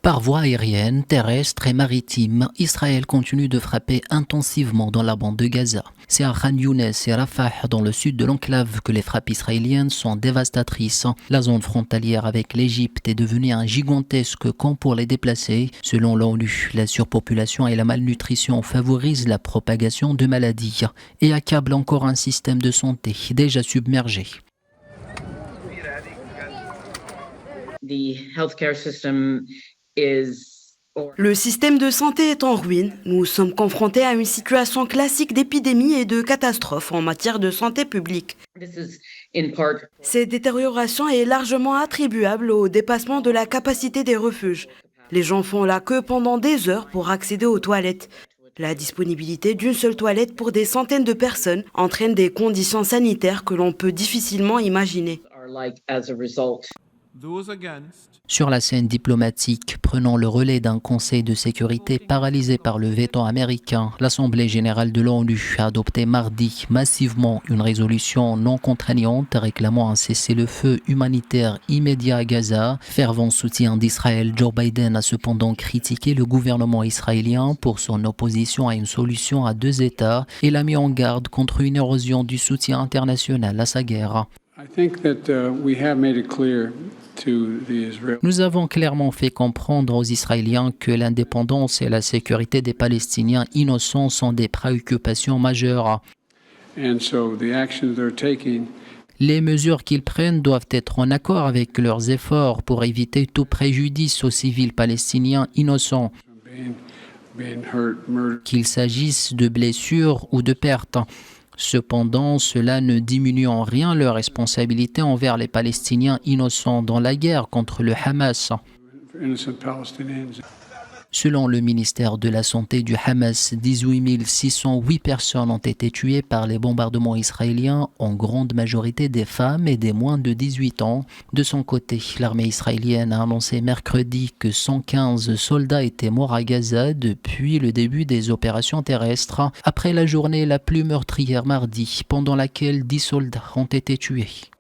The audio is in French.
Par voie aérienne, terrestre et maritime, Israël continue de frapper intensivement dans la bande de Gaza. C'est à Khan Younes et Rafah, dans le sud de l'enclave, que les frappes israéliennes sont dévastatrices. La zone frontalière avec l'Égypte est devenue un gigantesque camp pour les déplacés. Selon l'ONU, la surpopulation et la malnutrition favorisent la propagation de maladies et accablent encore un système de santé déjà submergé. Le système de santé est en ruine. Nous sommes confrontés à une situation classique d'épidémie et de catastrophe en matière de santé publique. Cette détérioration est largement attribuable au dépassement de la capacité des refuges. Les gens font la queue pendant des heures pour accéder aux toilettes. La disponibilité d'une seule toilette pour des centaines de personnes entraîne des conditions sanitaires que l'on peut difficilement imaginer. Sur la scène diplomatique, prenant le relais d'un conseil de sécurité paralysé par le veto américain, l'Assemblée générale de l'ONU a adopté mardi massivement une résolution non contraignante réclamant un cessez-le-feu humanitaire immédiat à Gaza. Fervent soutien d'Israël, Joe Biden a cependant critiqué le gouvernement israélien pour son opposition à une solution à deux États et l'a mis en garde contre une érosion du soutien international à sa guerre. Nous avons clairement fait comprendre aux Israéliens que l'indépendance et la sécurité des Palestiniens innocents sont des préoccupations majeures. Les mesures qu'ils prennent doivent être en accord avec leurs efforts pour éviter tout préjudice aux civils palestiniens innocents, qu'il s'agisse de blessures ou de pertes. Cependant, cela ne diminue en rien leur responsabilité envers les Palestiniens innocents dans la guerre contre le Hamas. Selon le ministère de la Santé du Hamas, 18 608 personnes ont été tuées par les bombardements israéliens, en grande majorité des femmes et des moins de 18 ans. De son côté, l'armée israélienne a annoncé mercredi que 115 soldats étaient morts à Gaza depuis le début des opérations terrestres, après la journée la plus meurtrière mardi, pendant laquelle 10 soldats ont été tués.